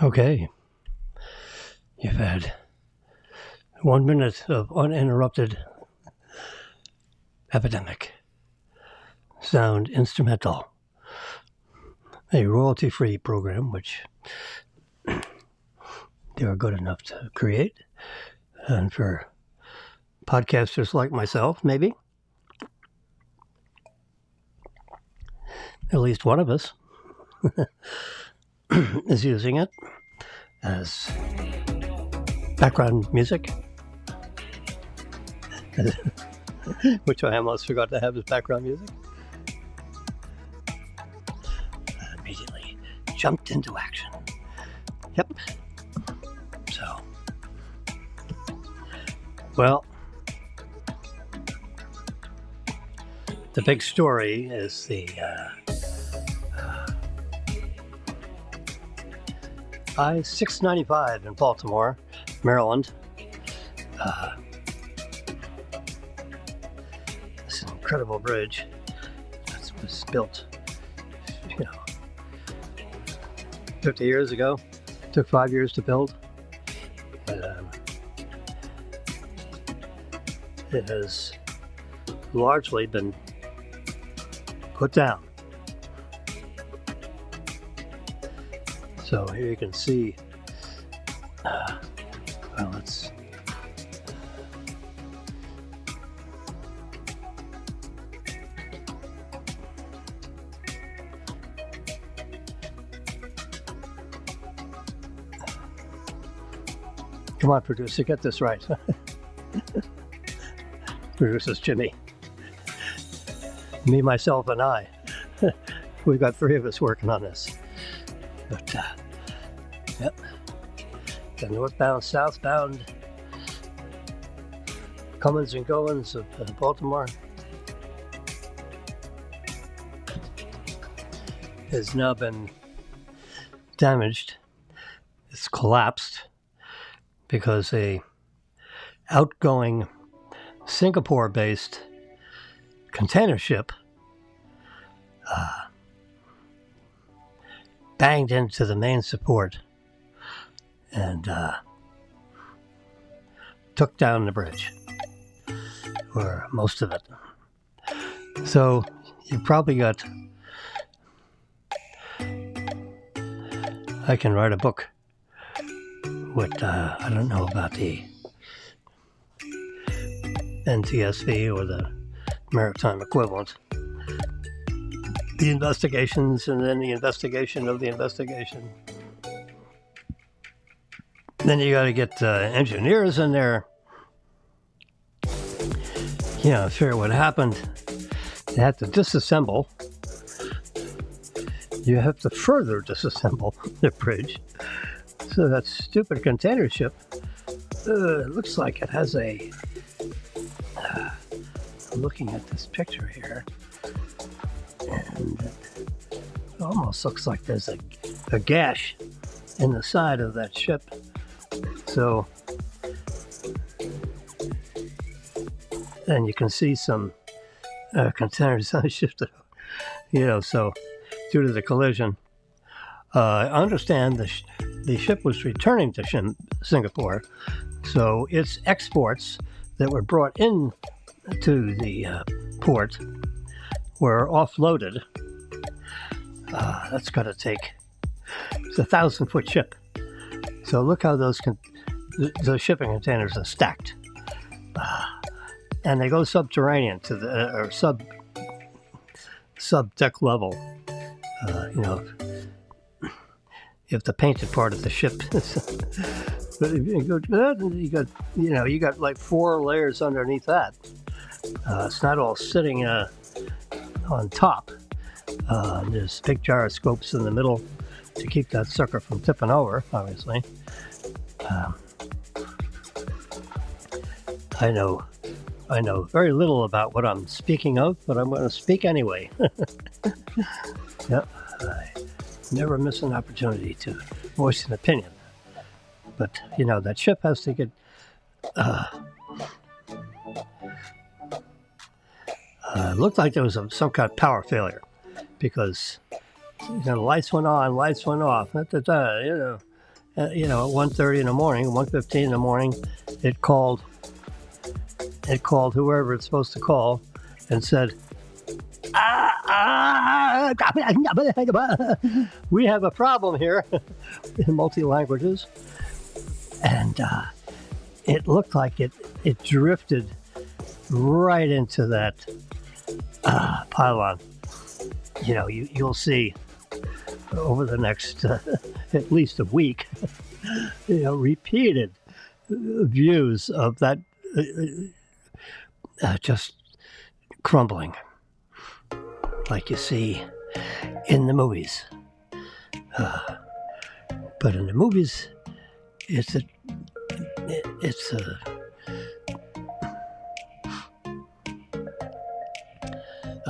Okay, you've had 1 minute of uninterrupted epidemic sound instrumental, a royalty-free program which they were good enough to create, and for podcasters like myself, maybe at least one of us is using it as background music, which I almost forgot to have as background music. I immediately jumped into action. Yep. So, well, the big story is the I-695 in Baltimore, Maryland. This incredible bridge that was built, 50 years ago. Took 5 years to build. It has largely been put down. So here you can see, well, let's come on, producer, get this right. Producer's Jimmy. Me, myself, and I. We've got three of us working on this. But, yep. The northbound, southbound comings and goings of Baltimore has now been damaged. It's collapsed because a outgoing Singapore-based container ship banged into the main support and took down the bridge, or most of it. So you probably got, I can write a book with, I don't know about the NTSB or the maritime equivalent. The investigations and then the investigation of the investigation. Then you got to get engineers in there. Figure what happened. You have to disassemble. You have to further disassemble the bridge. So that stupid container ship, it looks like it has a... I'm looking at this picture here. And it almost looks like there's a gash in the side of that ship. So, and you can see some containers shifted, so due to the collision. I understand the ship was returning to Singapore, so its exports that were brought in to the port were offloaded. That's got to take, it's a 1,000-foot ship. So look how those shipping containers are stacked. And they go subterranean to the, or sub deck level. If the painted part of the ship you got like 4 layers underneath that. It's not all sitting on top. There's big gyroscopes in the middle to keep that sucker from tipping over, obviously. I know very little about what I'm speaking of, but I'm going to speak anyway. Yep, I never miss an opportunity to voice an opinion. But, that ship has to get... it looked like there was some kind of power failure because, the lights went on, lights went off. at 1:30 in the morning, 1:15 in the morning, it called whoever it's supposed to call and said, we have a problem here in multi-languages. And it looked like it drifted right into that pylon. You'll see over the next at least a week, repeated views of that just crumbling, like you see in the movies. But in the movies, it's a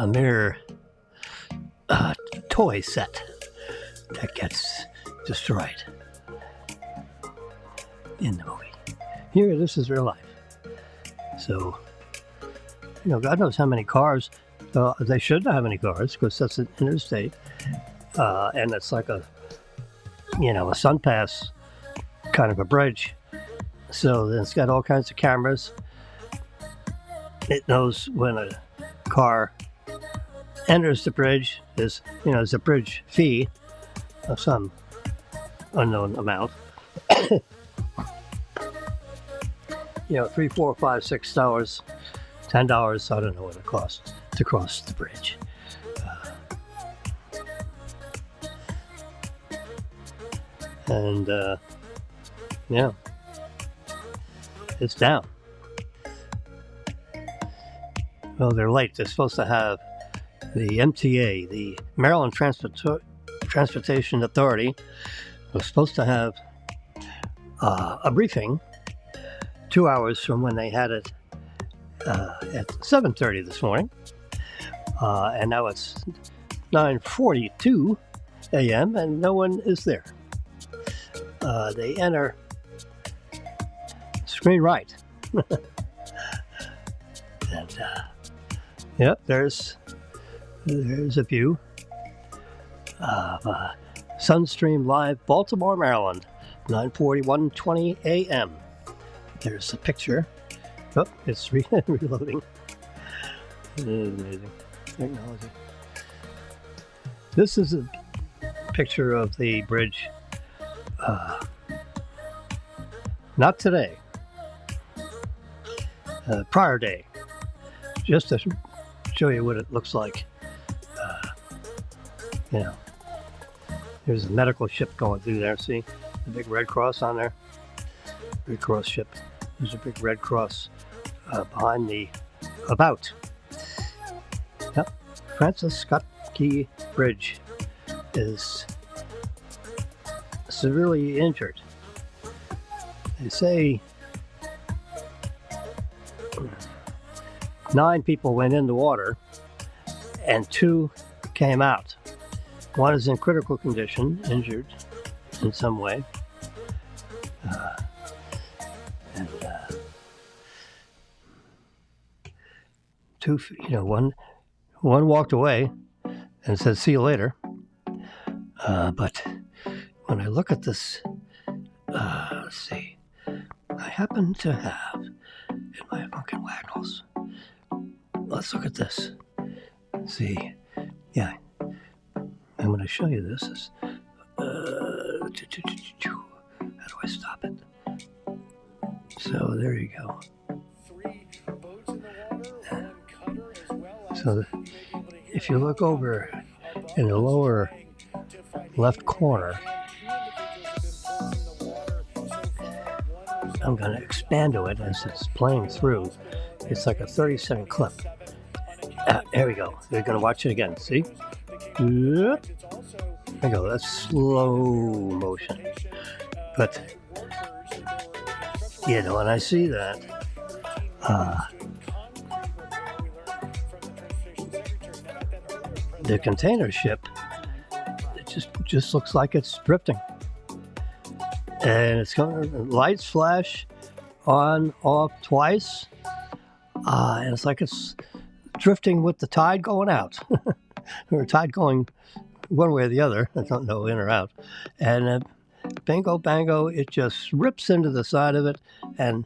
mere toy set that gets destroyed in the movie. Here, this is real life. So, God knows how many cars. They shouldn't have any cars because that's an interstate, and it's like a sun pass kind of a bridge. So it's got all kinds of cameras. It knows when a car enters the bridge. There's a bridge fee of some unknown amount. $3, $4, $5, $6, $10. I don't know what it costs to cross the bridge. It's down. Well, they're late. They're supposed to have the MTA, the Maryland Transportation Authority, was supposed to have a briefing 2 hours from when they had it at 7:30 this morning. And now it's 9:42 a.m. and no one is there. They enter screen right. And there's a view of Sunstream Live, Baltimore, Maryland, 9:41:20 a.m. There's a picture. Oh, it's reloading. Amazing technology. This is a picture of the bridge. Not today. Prior day. Just to show you what it looks like. There's a medical ship going through there. See the big Red Cross on there? Red Cross ship. There's a big Red Cross behind the about. Yep. Francis Scott Key Bridge is severely injured. They say 9 people went in the water and 2 came out. 1 is in critical condition, injured in some way. One walked away and said, "See you later." But when I look at this, let's see, I happen to have in my fucking waggles. Let's look at this. See, yeah, I'm going to show you this. How do I stop it? So there you go. So if you look over in the lower left corner, I'm going to expand to it as it's playing through. It's like a 30-second clip. There we go. We're going to watch it again. See? There we go. That's slow motion. But, when I see that, the container ship, it just looks like it's drifting. And it's going, lights flash on, off twice. And it's like it's drifting with the tide going out. Or tide going one way or the other. I don't know, in or out. And bingo bango, it just rips into the side of it, and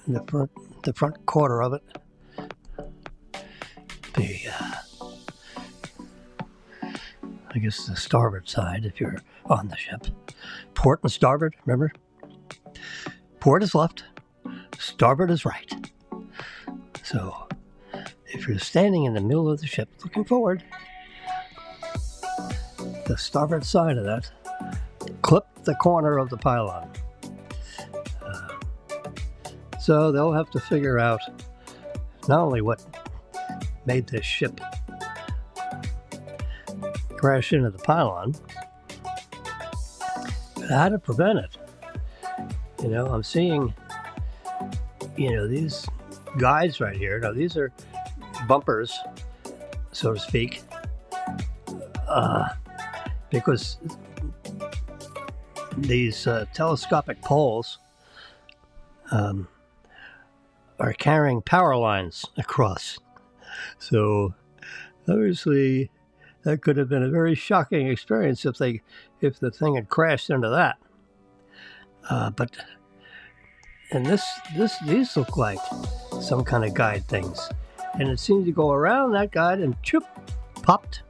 the front quarter of it, I guess the starboard side if you're on the ship. Port and starboard, remember? Port is left, starboard is right. So if you're standing in the middle of the ship looking forward, the starboard side of that, clip the corner of the pylon. So they'll have to figure out not only what made this ship crash into the pylon, but how to prevent it. You know, I'm seeing, these guides right here. Now, these are bumpers, so to speak, because these telescopic poles are carrying power lines across. So obviously that could have been a very shocking experience if the thing had crashed into that. And these look like some kind of guide things, and it seemed to go around that guide and choop, popped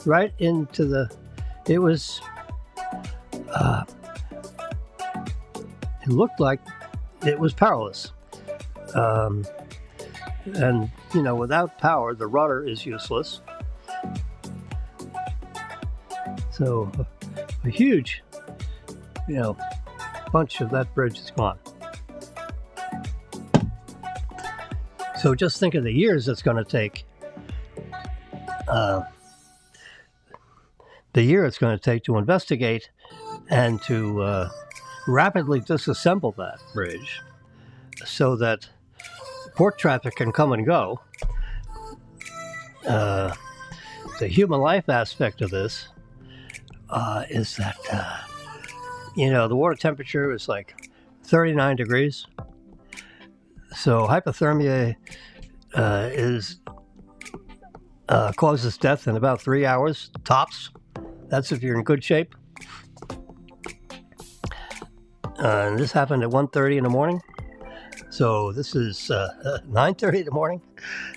right into the. It was. It looked like it was powerless. And, without power, the rudder is useless. So a huge, bunch of that bridge is gone. So just think of the years it's going to take. The year it's going to take to investigate and to rapidly disassemble that bridge so that port traffic can come and go. The human life aspect of this is that, the water temperature is like 39 degrees. So hypothermia causes death in about 3 hours, tops. That's if you're in good shape. And this happened at 1:30 in the morning. So this is 9:30 in the morning.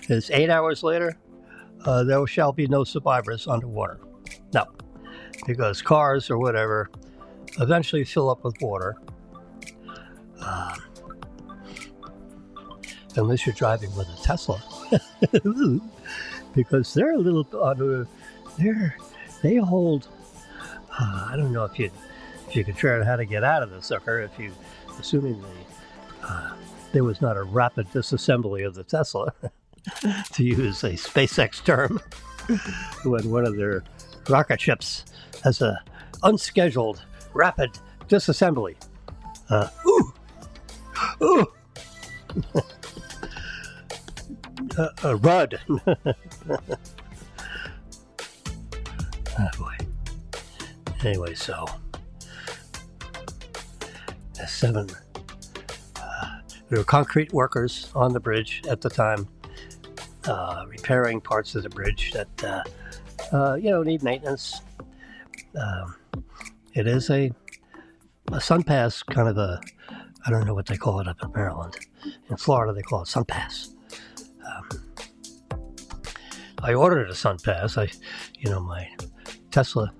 It's 8 hours later. There shall be no survivors underwater. No, because cars or whatever eventually fill up with water. Unless you're driving with a Tesla. Because they're a little, they hold, I don't know if you could figure out how to get out of the sucker, assuming there was not a rapid disassembly of the Tesla, to use a SpaceX term, when one of their rocket ships has a unscheduled rapid disassembly. A RUD. Oh boy. Anyway, so there were concrete workers on the bridge at the time, repairing parts of the bridge that need maintenance. It is a sun pass, kind of I don't know what they call it up in Maryland. In Florida, they call it sun pass. I ordered a sun pass. My Tesla,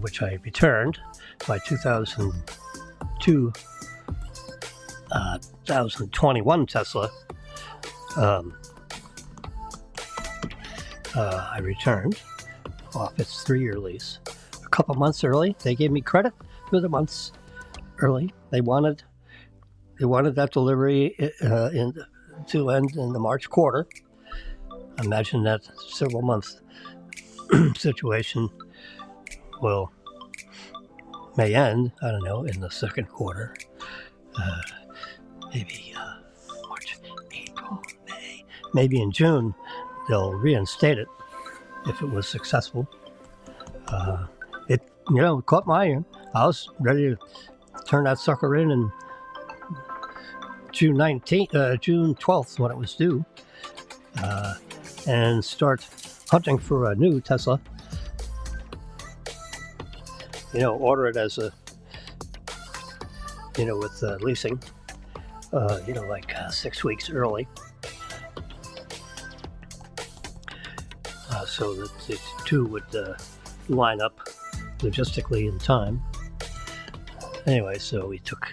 which I returned, my 2021 Tesla, I returned off its 3-year lease a couple months early. They gave me credit for the months early. They wanted that delivery to end in the March quarter. Imagine that several month situation may end, I don't know, in the second quarter. Maybe March, April, May. Maybe in June they'll reinstate it if it was successful. It caught my ear. I was ready to turn that sucker in June 12th when it was due, and start hunting for a new Tesla. Order it as with leasing, like 6 weeks early. So that the two would line up logistically in time. Anyway, so we took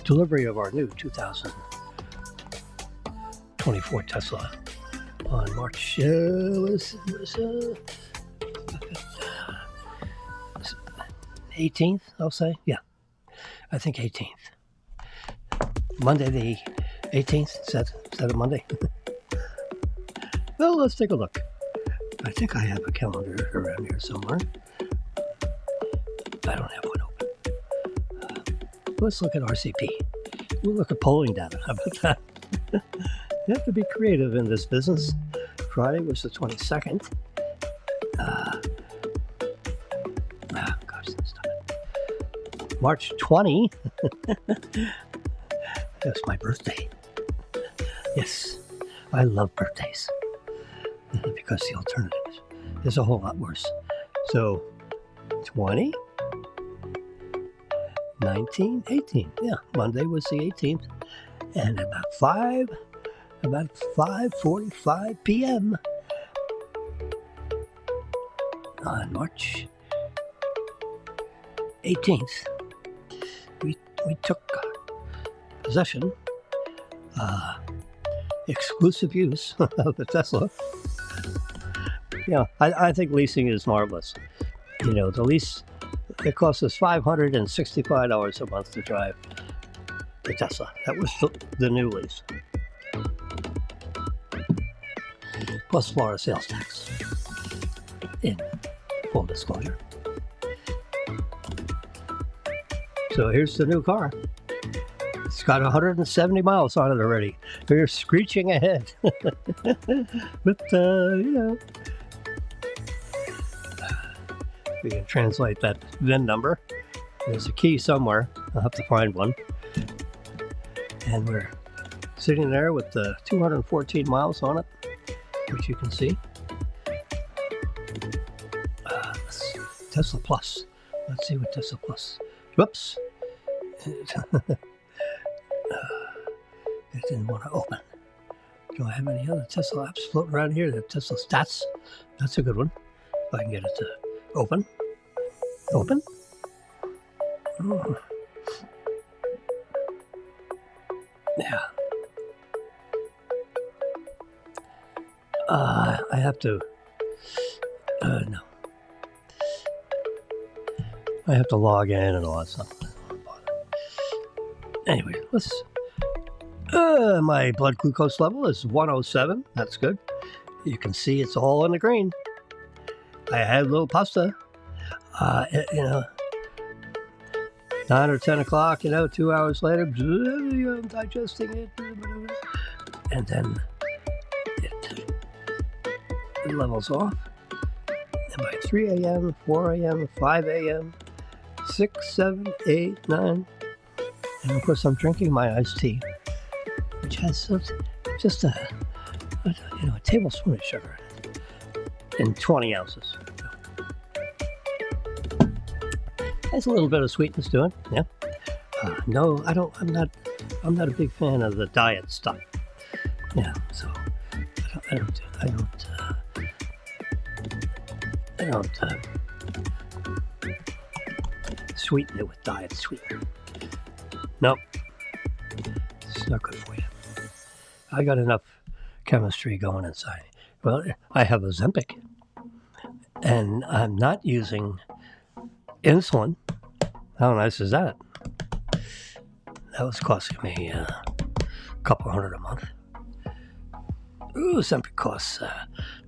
delivery of our new 2024 Tesla on March 18th, I'll say. Yeah, I think 18th. Monday the 18th. Is that a Monday? Well, let's take a look. I think I have a calendar around here somewhere. I don't have one open. Let's look at RCP. We'll look at polling data. How about that? You have to be creative in this business. Friday was the 22nd. Stop it. March 20. That's my birthday. Yes, I love birthdays. Because the alternative is a whole lot worse. So, 20, 19, 18. Yeah, Monday was the 18th. And about 5:45 p.m. on March 18th, we took possession, exclusive use of the Tesla. I think leasing is marvelous. The lease, it cost us $565 a month to drive the Tesla. That was the new lease. Plus Florida sales tax, in full disclosure. So here's the new car. It's got 170 miles on it already. We're screeching ahead. But, we can translate that VIN number. There's a key somewhere. I'll have to find one. And we're sitting there with 214 miles on it, which you can see. Tesla Plus. Let's see what Tesla Plus. Whoops. It didn't want to open. Do I have any other Tesla apps floating around here? The Tesla Stats. That's a good one. If I can get it to open. Open. Oh. Yeah. I have to. No. I have to log in and all that stuff. Anyway, let's. My blood glucose level is 107. That's good. You can see it's all in the green. I had a little pasta. 9 or 10 o'clock, 2 hours later, I'm digesting it. And then it levels off. And by 3 a.m., 4 a.m., 5 a.m., 6, 7, 8, 9. And of course, I'm drinking my iced tea, which has just a tablespoon of sugar in 20 ounces. Has a little bit of sweetness to it, yeah. No, I don't. I'm not a big fan of the diet stuff. Yeah, so I don't sweeten it with diet sweetener. Nope, it's not good for you. I got enough chemistry going inside. Well, I have Ozempic, and I'm not using insulin. How nice is that? That was costing me a couple $100 a month. Ooh, Ozempic costs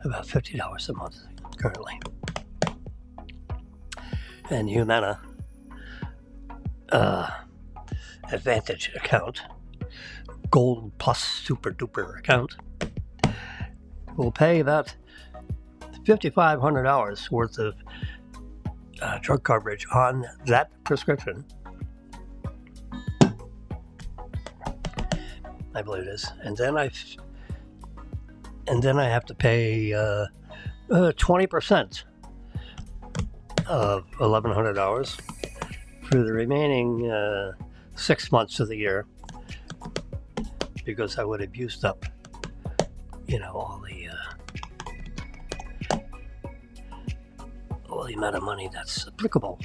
about $50 a month currently. And Humana Advantage account, Gold Plus Super Duper account, will pay about $5,500 worth of drug coverage on that prescription. I believe it is. And then I have to pay 20% of $1,100 for the remaining 6 months of the year, because I would have used up, all the amount of money that's applicable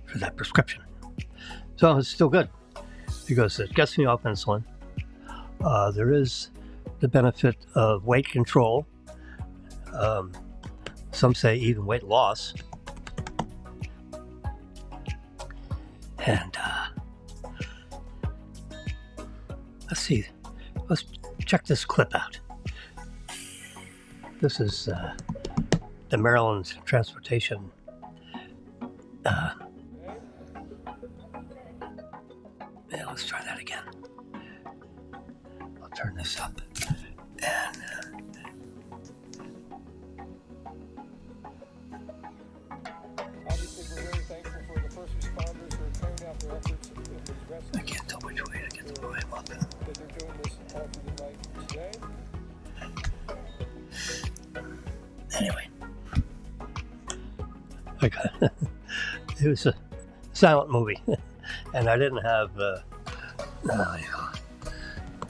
for that prescription. So it's still good because it gets me off insulin. There is the benefit of weight control. Some say even weight loss. And let's check this clip out. This is the Maryland Transportation let's try that again. I'll turn this up. And obviously, we're very thankful for the first responders who are carrying out their efforts in this rescue. I can't tell which way to get the volume up. That they're doing this all through the night today. Anyway, okay. It was a silent movie, and I didn't have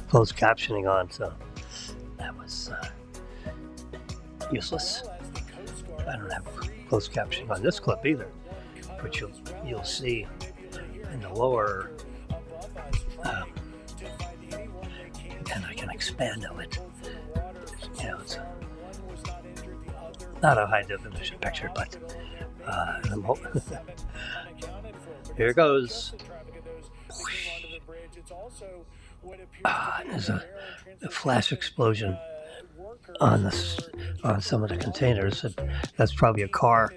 closed captioning on, so that was useless. I don't have closed captioning on this clip either, which you'll see in the lower, and I can expand on it. It's not a high definition picture, but here it goes. There's a flash explosion on some of the containers. That's probably a car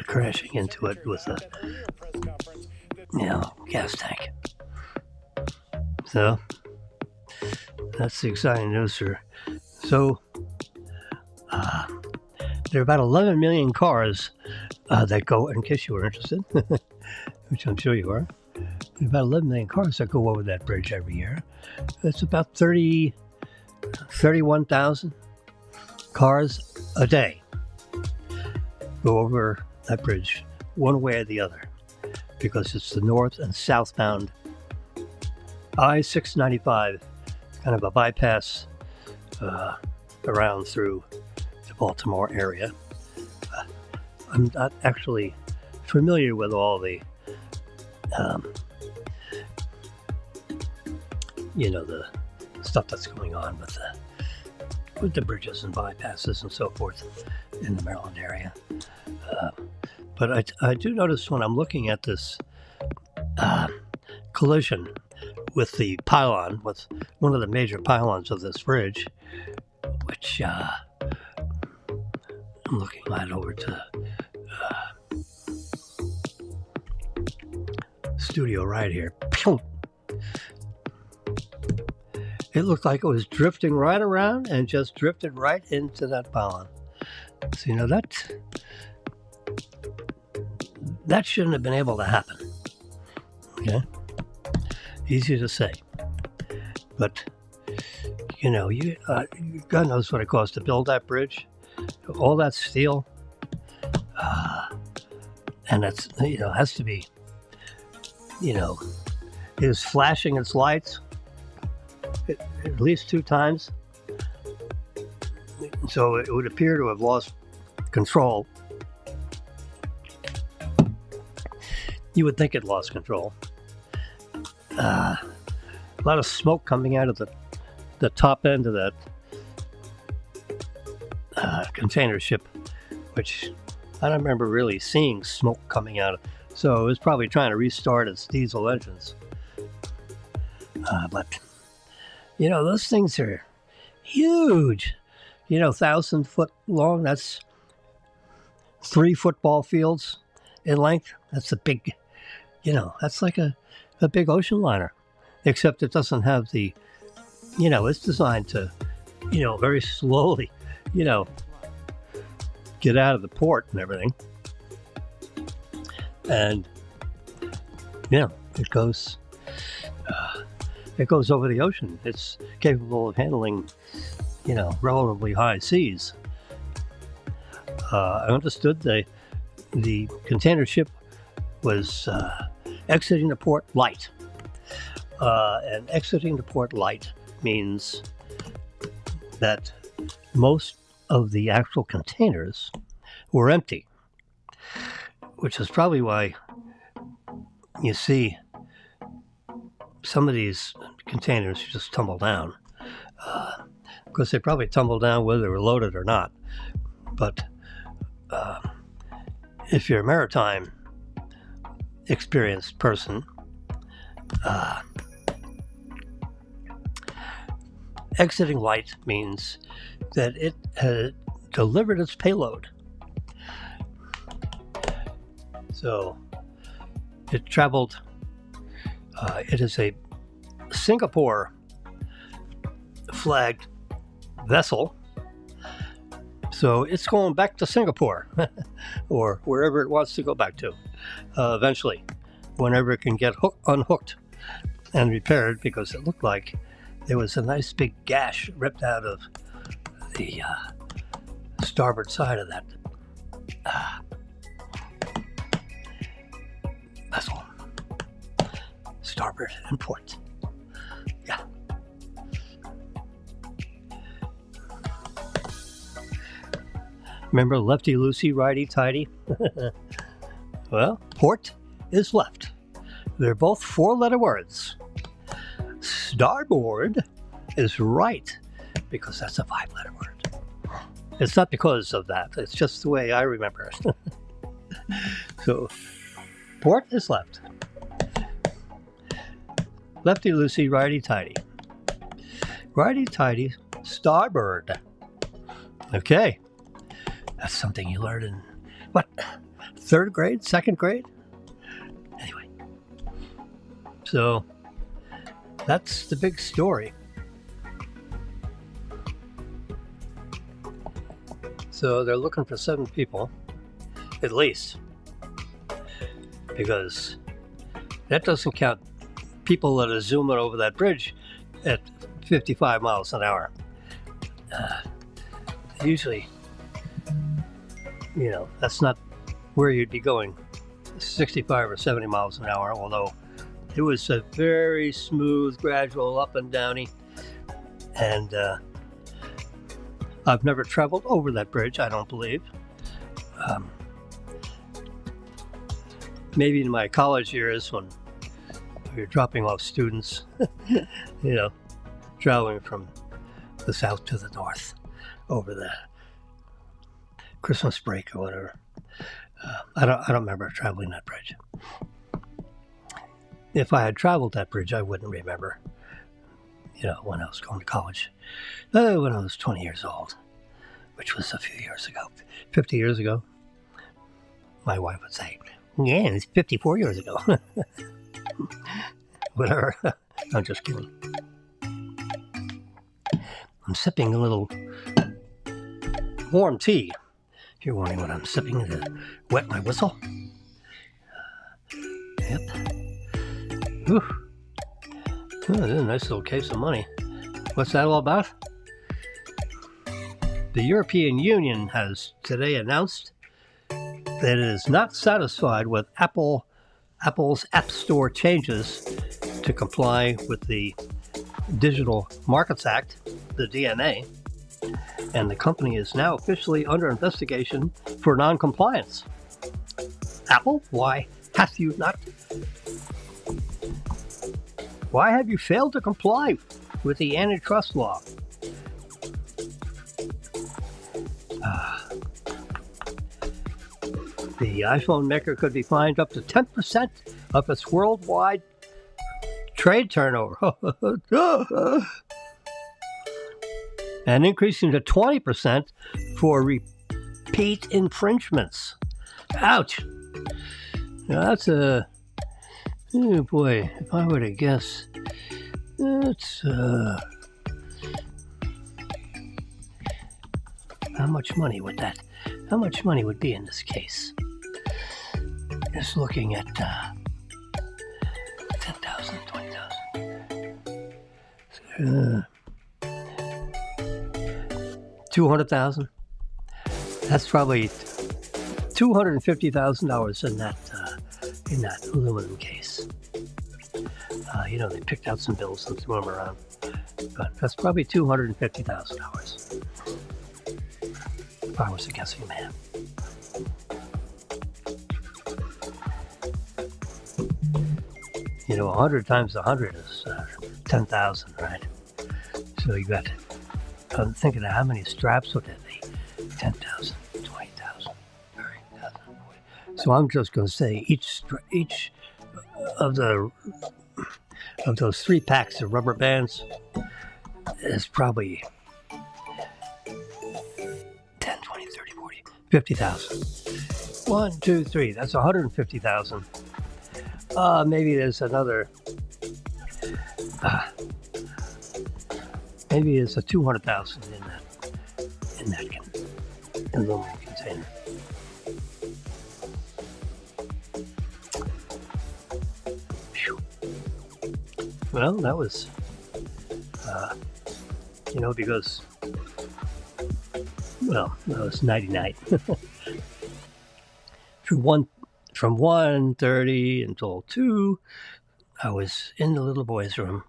crashing into it with a gas tank. So that's the exciting news, sir. So there are about 11 million cars that go, in case you were interested, which I'm sure you are. There are about 11 million cars that go over that bridge every year. It's about 31,000 cars a day go over that bridge one way or the other, because it's the north and southbound I-695, kind of a bypass around through the Baltimore area. I'm not actually familiar with all the the stuff that's going on with the bridges and bypasses and so forth in the Maryland area. But I do notice when I'm looking at this collision with the pylon, with one of the major pylons of this bridge, which I'm looking right over to studio right here. It looked like it was drifting right around and just drifted right into that pylon. So that shouldn't have been able to happen. Okay, easy to say, but God knows what it cost to build that bridge. All that steel, and that's has to be. It was flashing its lights at least 2 times. So it would appear to have lost control. You would think it lost control. A lot of smoke coming out of the top end of that container ship, which I don't remember really seeing smoke coming out of. So it was probably trying to restart its diesel engines. But, those things are huge. 1,000 foot long. That's 3 football fields in length. That's a big, that's like a big ocean liner. Except it doesn't have the, it's designed to, very slowly, get out of the port and everything. And it goes over the ocean. It's capable of handling, relatively high seas. I understood the container ship was exiting the port light. And exiting the port light means that most of the actual containers were empty, which is probably why you see some of these containers just tumble down. Because they probably tumble down whether they were loaded or not. But if you're a maritime experienced person, exiting light means that it had delivered its payload. So it traveled, it is a Singapore flagged vessel. So it's going back to Singapore or wherever it wants to go back to eventually, whenever it can get unhooked and repaired, because it looked like there was a nice big gash ripped out of the starboard side of that vessel. Starboard and port. Yeah. Remember lefty loosey, righty tighty? Well, port is left. They're both 4-letter words. Starboard is right, because that's a 5-letter word. It's not because of that. It's just the way I remember it. So, port is left. Lefty loosey, righty tighty. Righty tighty, starboard. Okay. That's something you learned in, what, 3rd grade, 2nd grade? Anyway. So, that's the big story. So they're looking for 7 people, at least. Because that doesn't count people that are zooming over that bridge at 55 miles an hour. Usually, that's not where you'd be going 65 or 70 miles an hour, although it was a very smooth, gradual up and downy. And I've never traveled over that bridge, I don't believe. Maybe in my college years when we were dropping off students, traveling from the south to the north over the Christmas break or whatever. I don't remember traveling that bridge. If I had traveled that bridge, I wouldn't remember, when I was going to college. When I was 20 years old, which was a few years ago. 50 years ago, my wife would say, yeah, it's 54 years ago. Whatever. I'm just kidding. I'm sipping a little warm tea. If you're wondering what I'm sipping to wet my whistle. Yep. Whew. Oh, this is a nice little case of money. What's that all about? The European Union has today announced that it is not satisfied with Apple's App Store changes to comply with the Digital Markets Act, the DMA, and the company is now officially under investigation for non-compliance. Apple, why have you failed to comply with the antitrust law? The iPhone maker could be fined up to 10% of its worldwide trade turnover. And increasing to 20% for repeat infringements. Ouch! Now that's oh boy, if I were to guess, that's how much money would be in this case? Just looking at 10,000, 20,000. 200,000. That's probably $250,000 in that aluminum case. They picked out some bills and threw them around, but that's probably $250,000 if I was a guessing man. You know, 100 times 100 is 10,000, right? So you got, I'm thinking of how many straps would it be? 10,000, 20,000, 30,000. So I'm just going to say each of those 3 packs of rubber bands is probably 10, 20, 30, 40, 50,000. 1, 2, 3. That's 150,000. Maybe there's another. Maybe it's a 200,000 in that aluminum container. Whew. Well, that was, because, that was 99. From 1:30 until 2, I was in the little boy's room,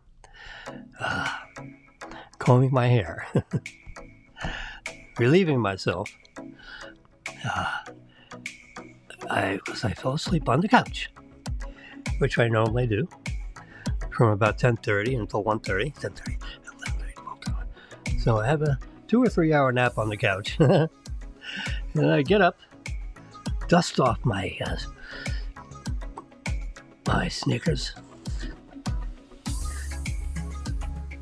combing my hair, relieving myself. I fell asleep on the couch, which I normally do, from about 10:30 until 1:30, 10:30, 11:30, 12:30. So I have a 2 or 3 hour nap on the couch, and I get up, dust off my sneakers.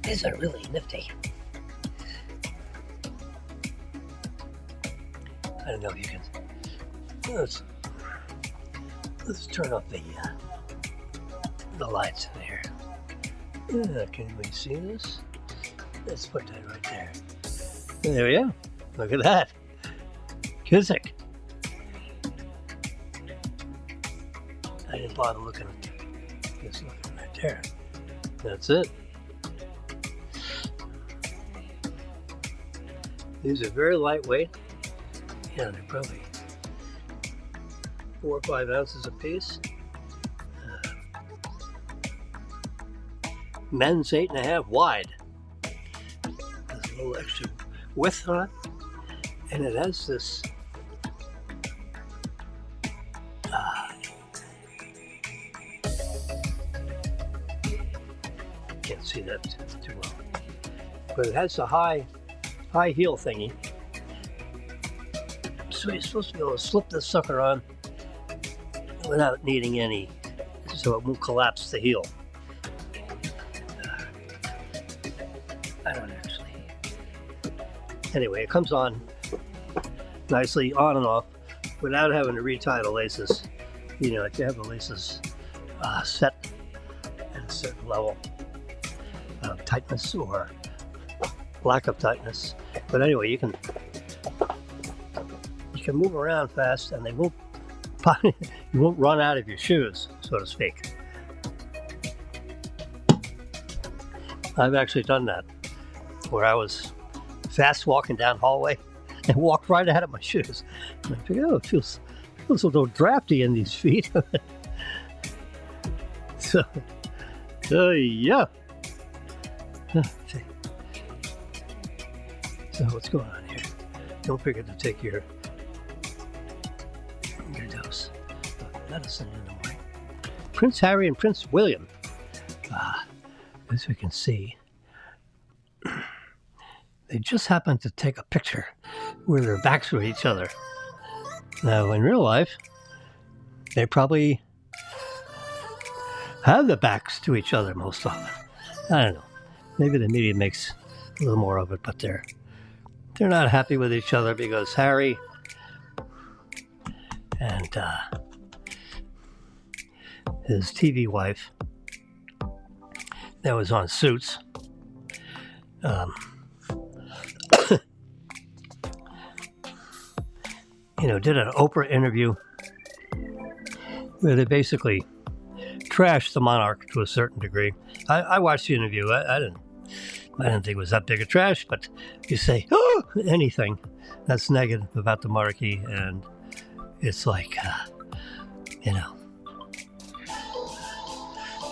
These are really nifty. I don't know if you can. Let's turn off the lights in here. Can we see this? Let's put that right there. There we go. Look at that. Kizik. I didn't bother looking at it. Just looking right there. That's it. These are very lightweight. Yeah, they're probably 4 or 5 ounces a piece. Men's 8.5 wide. There's a little extra width on it, and it has this. Can't see that too well, but it has a high heel thingy. So you're supposed to be able to slip this sucker on without needing any, so it won't collapse the heel. I don't actually. Anyway, it comes on nicely on and off without having to retie the laces. You know, if you have the laces set at a certain level of tightness or lack of tightness. But anyway, you can move around fast, and they won't. You won't run out of your shoes, so to speak. I've actually done that, where I was fast walking down hallway and walked right out of my shoes. And I figured, it feels a little drafty in these feet. So yeah. Okay. So what's going on here? Don't forget to take your dose of medicine in the morning. Prince Harry and Prince William. As we can see, they just happened to take a picture where their backs were each other. Now, in real life, they probably have the backs to each other most often. I don't know. Maybe the media makes a little more of it, but they're not happy with each other because Harry and his TV wife that was on Suits did an Oprah interview where they basically trashed the monarch to a certain degree. I watched the interview. I didn't think it was that big a trash, but you say anything that's negative about the monarchy, and It's like,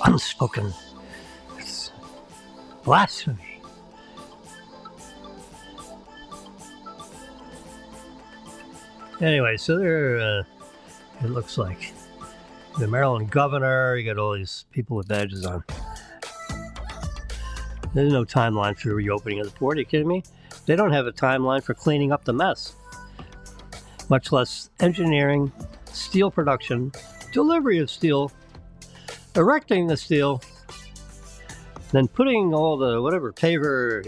unspoken blasphemy. Anyway, so there, it looks like the Maryland governor, you got all these people with badges on. There's no timeline for the reopening of the port. Are you kidding me? They don't have a timeline for cleaning up the mess, much less engineering, steel production, delivery of steel, erecting the steel, then putting all the whatever paver,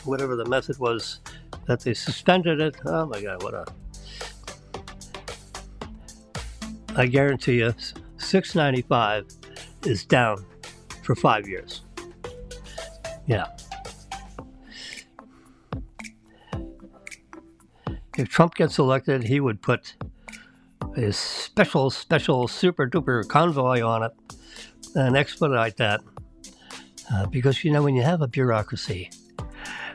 whatever the method was that they suspended it. Oh my God, I guarantee you, $6.95 is down for 5 years. Yeah. If Trump gets elected, he would put a special, super duper convoy on it and expedite that. Because, when you have a bureaucracy,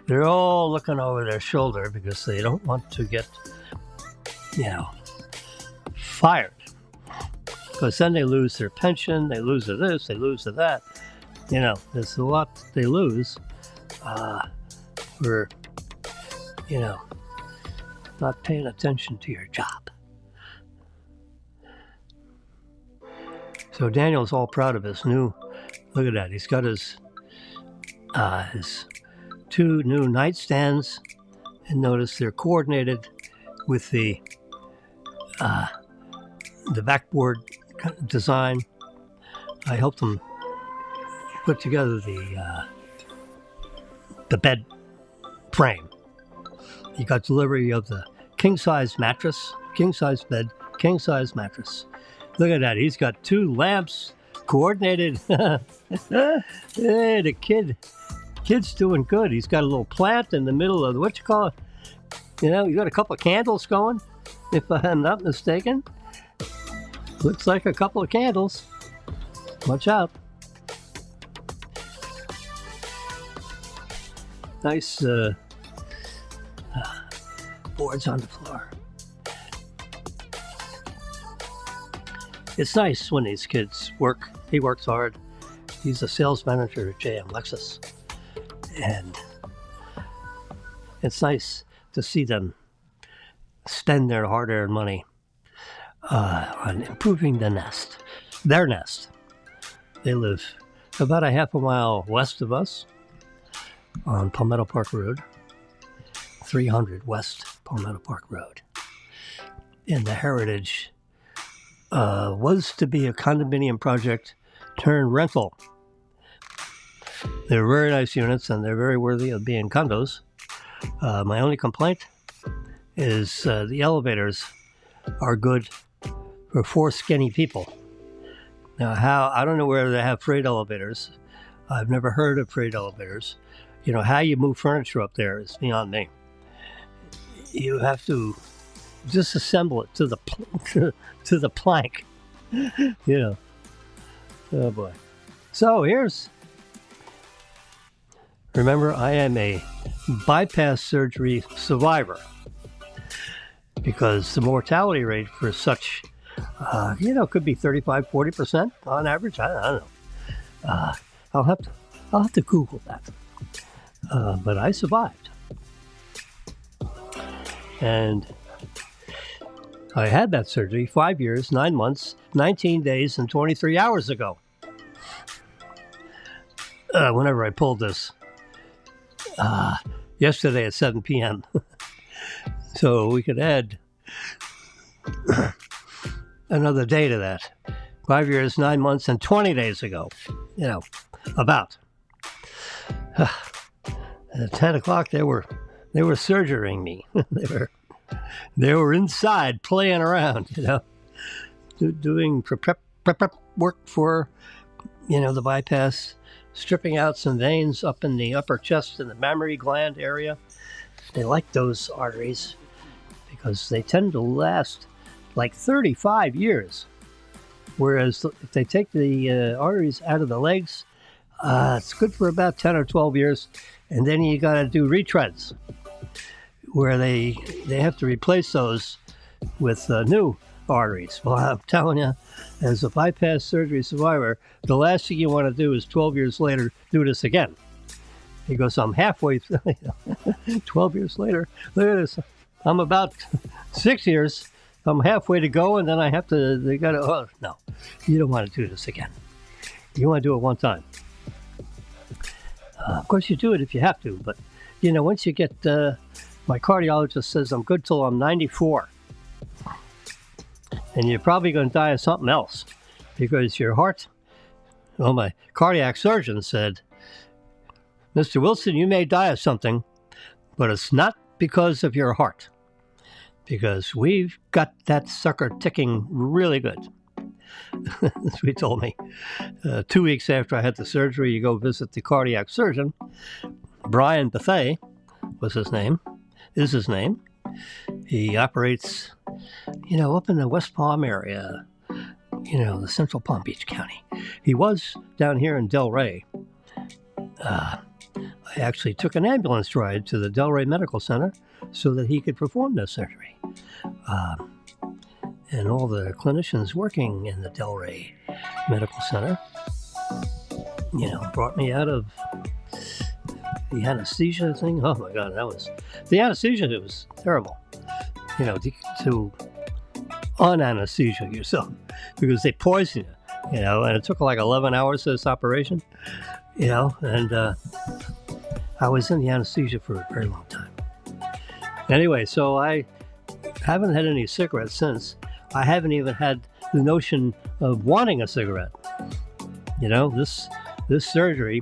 they're all looking over their shoulder because they don't want to get, fired. Because then they lose their pension, they lose to this, they lose to that. There's a lot they lose for, not paying attention to your job. So Daniel's all proud of his new, look at that, he's got his 2 new nightstands, and notice they're coordinated with the backboard design. I helped him put together the bed frame. He got delivery of the king-size mattress, king-size bed, king-size mattress. Look at that. He's got 2 lamps coordinated. Hey, the kid's doing good. He's got a little plant in the middle of what you call it. You got a couple of candles going, if I'm not mistaken. Looks like a couple of candles. Watch out. Nice boards on the floor. It's nice when these kids work. He works hard. He's a sales manager at JM Lexus. And it's nice to see them spend their hard-earned money on improving their nest. They live about a half a mile west of us on Palmetto Park Road, 300 West Palmetto Park Road. And the Heritage was to be a condominium project turned rental. They're very nice units and they're very worthy of being condos. My only complaint is the elevators are good for 4 skinny people. Now, I don't know where they have freight elevators. I've never heard of freight elevators. How you move furniture up there is beyond me. You have to disassemble it to the plank. Oh boy. So remember, I am a bypass surgery survivor because the mortality rate for such, could be 35, 40% on average. I don't know. I'll have to Google that. But I survived. And I had that surgery 5 years, 9 months, 19 days, and 23 hours ago. Whenever I pulled this. Yesterday at 7 p.m. So we could add another day to that. 5 years, 9 months, and 20 days ago. About. At 10 o'clock, they were surgerying me. They were inside playing around, doing prep work for, the bypass, stripping out some veins up in the upper chest and the mammary gland area. They like those arteries because they tend to last like 35 years. Whereas if they take the arteries out of the legs, it's good for about 10 or 12 years. And then you got to do retreads where they have to replace those with new arteries. Well, I'm telling you, as a bypass surgery survivor, the last thing you want to do is 12 years later do this again. Because I'm halfway through, 12 years later, look at this. I'm about 6 years. I'm halfway to go, and then oh, no, you don't want to do this again. You want to do it one time. Of course, you do it if you have to, but, once you get, my cardiologist says I'm good till I'm 94. And you're probably going to die of something else because your heart, my cardiac surgeon said, Mr. Wilson, you may die of something, but it's not because of your heart, because we've got that sucker ticking really good. That's what he told me. 2 weeks after I had the surgery, you go visit the cardiac surgeon. Brian Bethay is his name. He operates, up in the West Palm area, the central Palm Beach County. He was down here in Delray. I actually took an ambulance ride to the Delray Medical Center so that he could perform this surgery. And all the clinicians working in the Delray Medical Center, brought me out of the anesthesia thing. Oh my God, the anesthesia. It was terrible, to un-anesthesia yourself because they poison you, and it took like 11 hours this operation, and I was in the anesthesia for a very long time. Anyway, so I haven't had any cigarettes since. I haven't even had the notion of wanting a cigarette. This surgery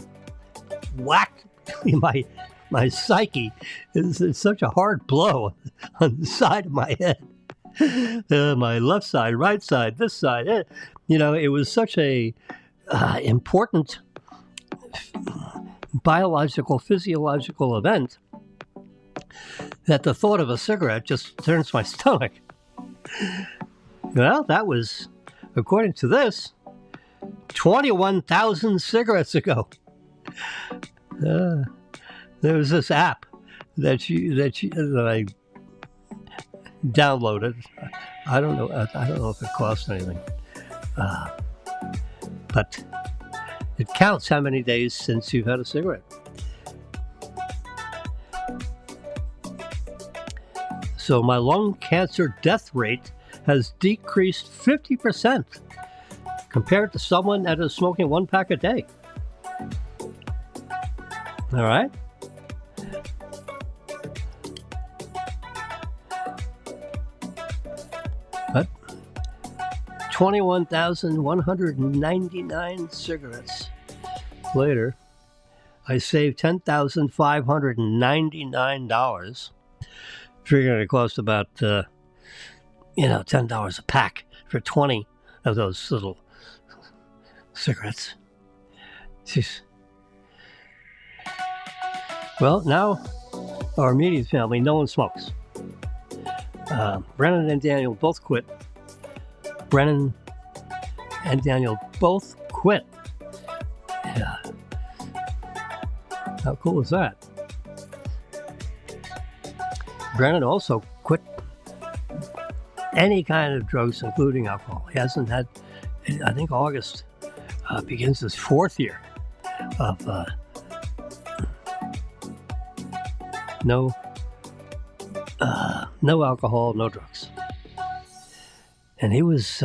whacked my psyche. It's such a hard blow on the side of my head. My left side, right side, this side. It was such a important biological, physiological event that the thought of a cigarette just turns my stomach. Well, that was, according to this, 21,000 cigarettes ago. There was this app that I downloaded. I don't know if it costs anything, but it counts how many days since you've had a cigarette. So my lung cancer death rate has decreased 50% compared to someone that is smoking 1 pack a day. All right? But 21,199 cigarettes later, I saved $10,599. Figuring it cost about, $10 a pack for 20 of those little cigarettes. Jeez. Well, now our immediate family, no one smokes. Brennan and Daniel both quit. Yeah. How cool is that? Brennan also quit any kind of drugs, including alcohol. He hasn't had, I think August begins his 4th year of no alcohol, no drugs. And he was,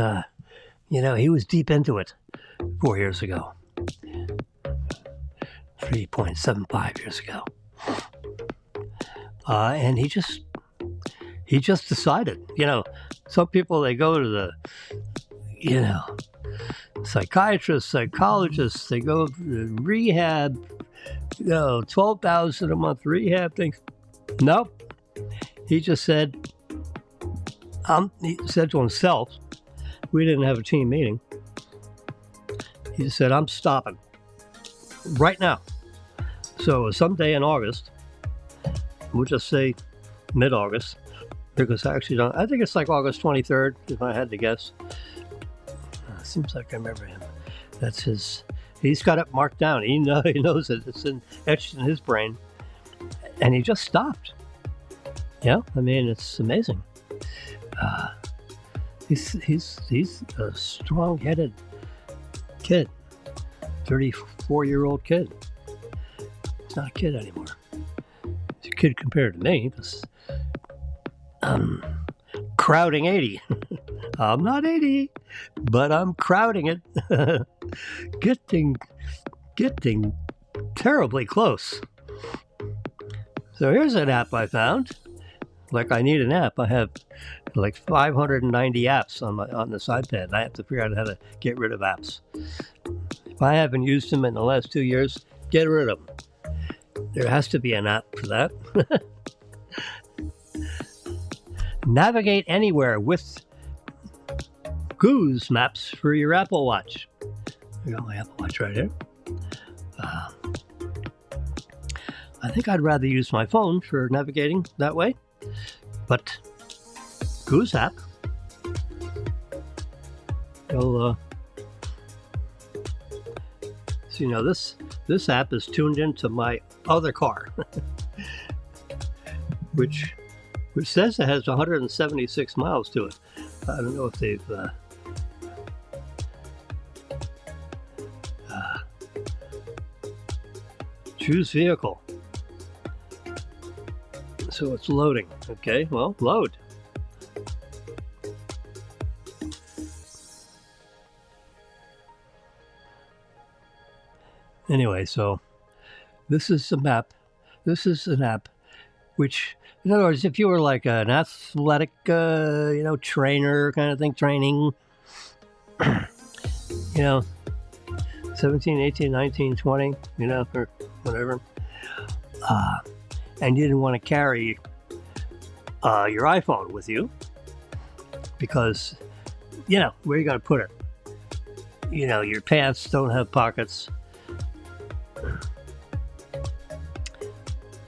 he was deep into it 4 years ago. 3.75 years ago. And he just decided, some people, they go to the, psychiatrists, psychologists, they go to rehab, $12,000 a month rehab things. Nope. He just said, he said to himself, we didn't have a team meeting. He just said, I'm stopping right now. So someday in August, we'll just say mid-August, because I actually don't, I think it's like August 23rd, if I had to guess. Seems like I remember him. That's his, he's got it marked down. He knows it. It's etched in his brain. And he just stopped. Yeah, I mean, it's amazing. He's a strong-headed kid, 34-year-old kid. He's not a kid anymore. He's a kid compared to me. I'm crowding 80. I'm not 80, but I'm crowding it. Getting terribly close. So here's an app I found. Like I need an app. I have like 590 apps on this iPad. I have to figure out how to get rid of apps. If I haven't used them in the last 2 years, get rid of them. There has to be an app for that. Navigate anywhere with Goose Maps for your Apple Watch. I got my Apple Watch right here. I think I'd rather use my phone for navigating that way, but Goose app. So you know, this app is tuned into my other car, which says it has 176 miles to it. I don't know if they've choose vehicle. So it's loading. Okay, well, load. Anyway, so this is a map. This is an app which, in other words, if you were like an athletic, trainer kind of thing, training, 17, 18, 19, 20, or whatever, and you didn't want to carry your iPhone with you because, where are you going to put it? Your pants don't have pockets.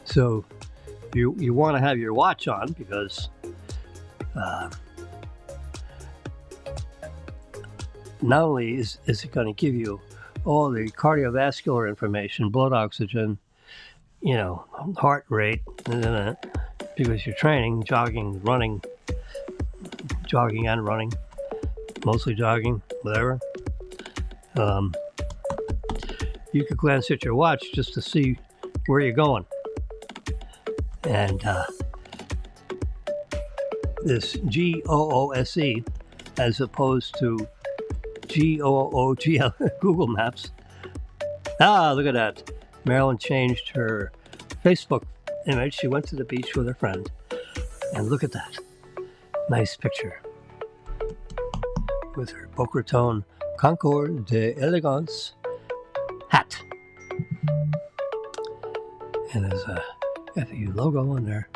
So you want to have your watch on because not only is it going to give you all the cardiovascular information, blood oxygen, heart rate, because you're training, jogging, running, mostly jogging, whatever. You could glance at your watch just to see where you're going. And this GOOSE, as opposed to GOOGL, Google Maps. Look at that. Marilyn changed her Facebook image. She went to the beach with her friend. And look at that. Nice picture. With her Boca Raton Concours d'Elegance hat. And there's a FU logo on there.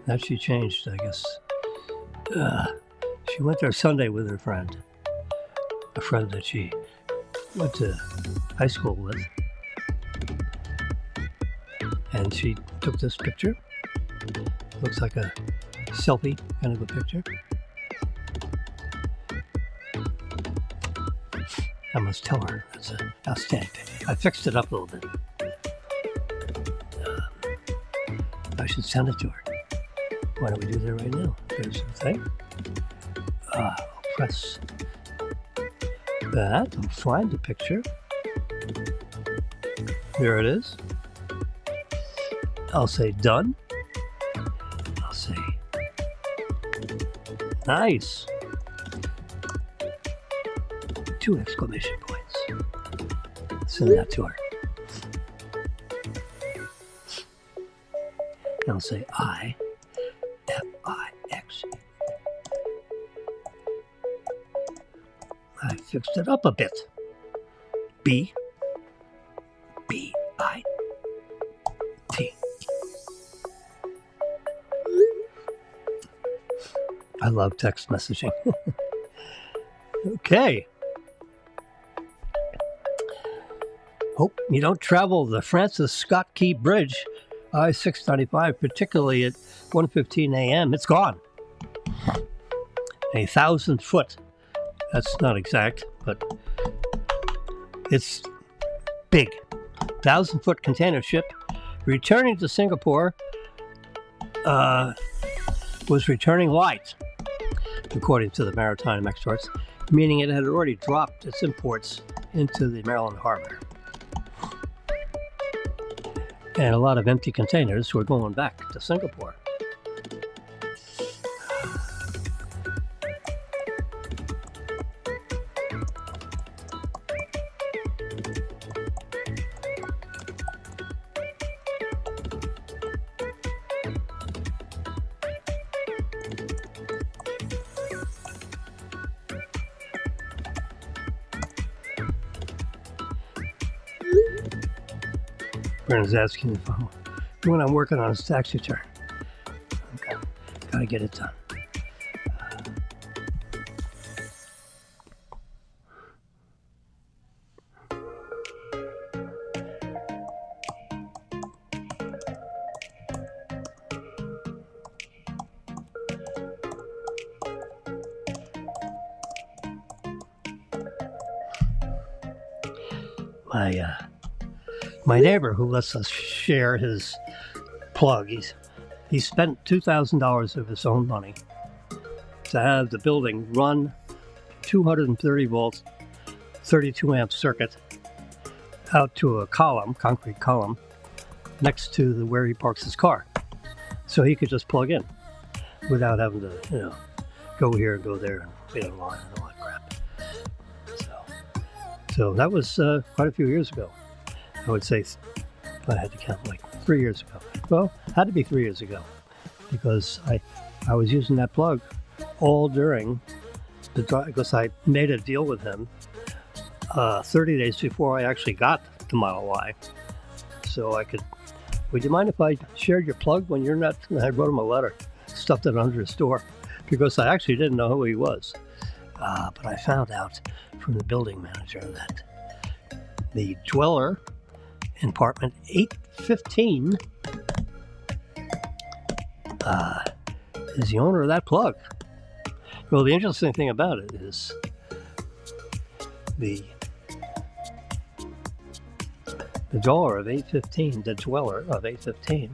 That she changed, I guess. She went there Sunday with her friend. A friend that she went to high school with. And she took this picture. Looks like a selfie kind of a picture. I must tell her it's an outstanding picture. I fixed it up a little bit. I should send it to her. Why don't we do that right now? There's the thing. I'll press that. I'll find the picture. There it is. I'll say done. I'll say nice. 2 exclamation points. Send that to her. And I'll say I. F-I-X. I fixed it up a bit. B. B-I-T. I love text messaging. Okay. Hope you don't travel the Francis Scott Key Bridge, I-695, particularly at 1:15 a.m. It's gone. 1,000 foot. That's not exact, but It's big. 1,000-foot container ship returning to Singapore was returning light, according to the maritime experts, meaning it had already dropped its imports into the Maryland harbor. And a lot of empty containers were going back to Singapore. Brennan's asking when I'm working on his tax return. Okay, gotta get it done. My neighbor who lets us share his plug, he spent $2,000 of his own money to have the building run 230 volt, 32 amp circuit out to a column, concrete column, next to where he parks his car. So he could just plug in without having to, go here and go there and wait in line and all that crap. So that was quite a few years ago. I would say, I had to count like 3 years ago. Well, it had to be 3 years ago because I was using that plug all during the drive because I made a deal with him 30 days before I actually got the Model Y. So I could, would you mind if I shared your plug when you're not? And I wrote him a letter, stuffed it under his door because I actually didn't know who he was. But I found out from the building manager that the dweller in apartment 815 is the owner of that plug. Well, the interesting thing about it is the dweller of 815, the dweller of 815,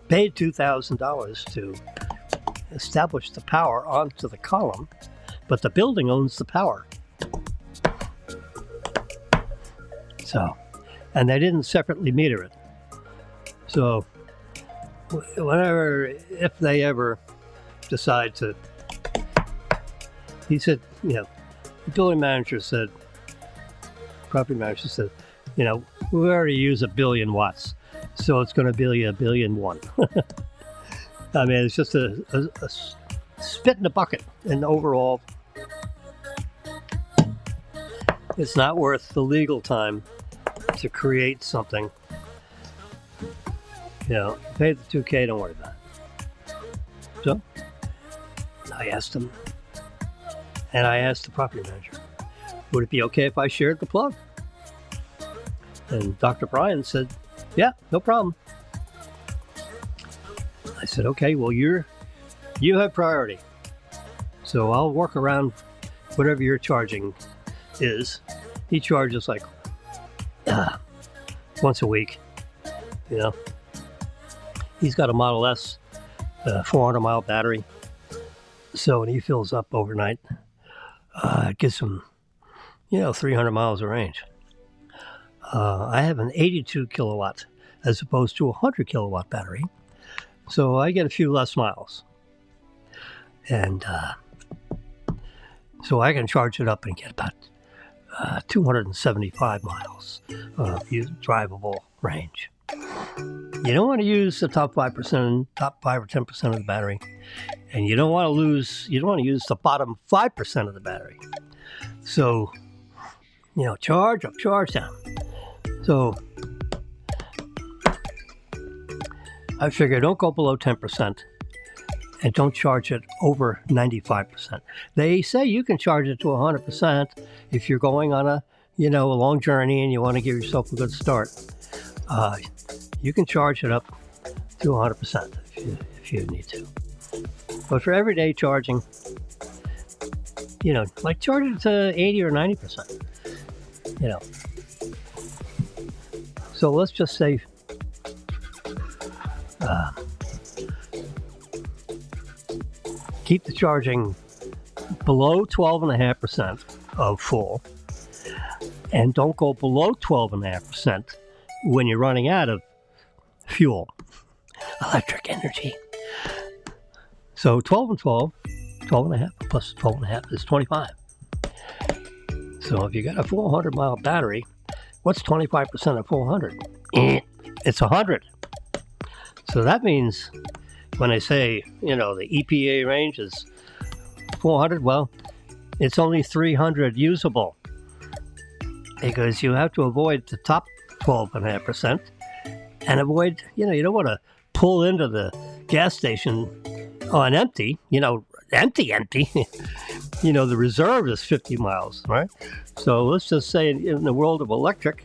paid $2,000 to establish the power onto the column, but the building owns the power. So, and they didn't separately meter it. So, if they ever decide to, he said, the building manager said, property manager said, we already use 1 billion watts, so it's going to be 1 billion one. I mean, it's just a spit in the bucket, and overall, it's not worth the legal time to create something. Pay the $2,000, don't worry about it. So, I asked him, and I asked the property manager, would it be okay if I shared the plug? And Dr. Bryan said, yeah, no problem. I said, okay, well, you have priority. So I'll work around whatever your charging is. He charges like once a week. He's got a Model S, 400-mile battery. So when he fills up overnight, it gives him, 300 miles of range. I have an 82 kilowatt as opposed to a 100 kilowatt battery. So I get a few less miles. And so I can charge it up and get about 275 miles of drivable range. You don't want to use the top 5 or 10% of the battery, and you don't want to use the bottom 5% of the battery. So, charge up, charge down. So I figure don't go below 10% and don't charge it over 95%. They say you can charge it to 100% if you're going on a long journey and you want to give yourself a good start. You can charge it up to 100% if you need to. But for everyday charging, like charge it to 80 or 90%. you know. So let's just say keep the charging below 12.5% of full, and don't go below 12.5% when you're running out of fuel, electric energy. So 12 and 12, 12.5 plus 12.5 is 25. So if you got a 400-mile battery, what's 25% of 400? It's 100. So that means when I say, you know, the EPA range is 400, well, it's only 300 usable, because you have to avoid the top 12.5% and avoid, you know, you don't want to pull into the gas station on empty, you know, empty. You know, the reserve is 50 miles, right? So let's just say in the world of electric,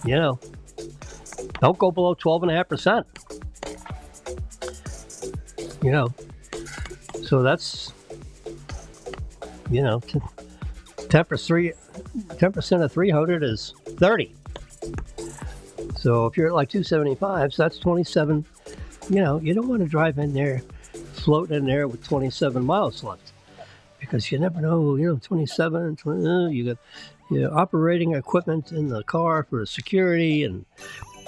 you know, don't go below 12.5%. You know, so that's, you know, 10% of 300 is 30. So if you're at like 275, so that's 27. You know, you don't want to drive in there, float in there with 27 miles left, because you never know, you know, 27, 20, you got operating equipment in the car for security and,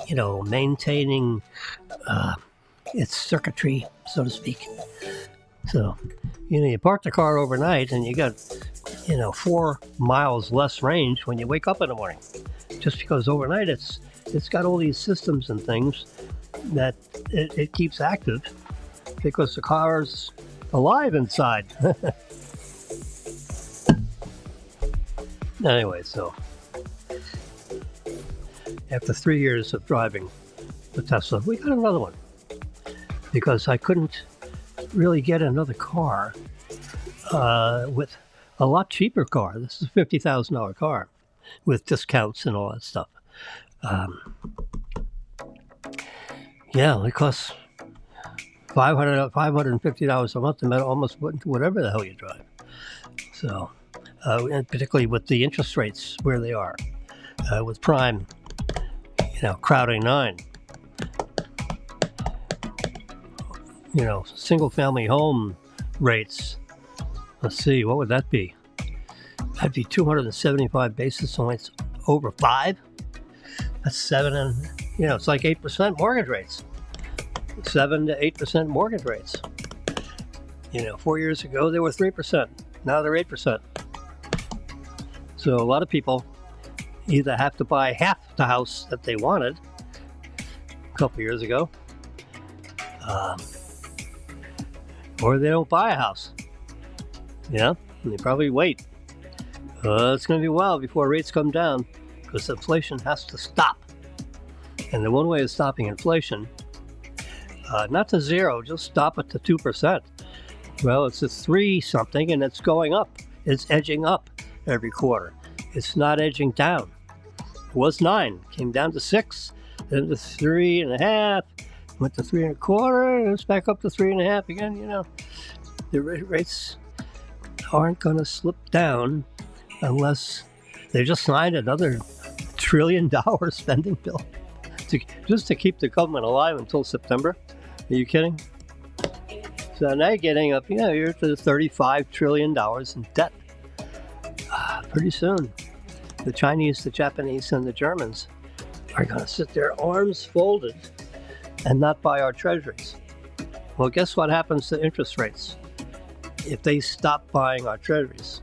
you know, maintaining its circuitry, so to speak. So, you know, you park the car overnight and you got, you know, 4 miles less range when you wake up in the morning, just because overnight it's got all these systems and things that it keeps active because the car's alive inside. Anyway, so after 3 years of driving the Tesla, we got another one, because I couldn't really get another car with a lot cheaper car. This is a $50,000 car with discounts and all that stuff. Yeah, it costs $550 a month, no matter almost whatever the hell you drive. So, and particularly with the interest rates where they are, with prime, you know, crowding 9. You know, single-family home rates. Let's see, what would that be? That'd be 275 basis points over 5. That's 7, and you know, it's like 8% mortgage rates. 7 to 8% mortgage rates. You know, 4 years ago they were 3%. Now they're 8%. So a lot of people either have to buy half the house that they wanted a couple years ago, or they don't buy a house. You know, and they probably wait. It's going to be a while before rates come down, because inflation has to stop. And the one way of stopping inflation, not to 0, just stop it to 2%. Well, it's a 3 something, and it's going up. It's edging up every quarter. It's not edging down. It was 9, came down to 6, then to 3.5, went to 3.25, and it's back up to 3.5 again. You know, the rates aren't going to slip down unless they just signed another $1 trillion spending bill just to keep the government alive until September. Are you kidding? So now you're getting up, you know, you're to $35 trillion in debt. Pretty soon, the Chinese, the Japanese, and the Germans are going to sit there arms folded and not buy our treasuries. Well, guess what happens to interest rates if they stop buying our treasuries?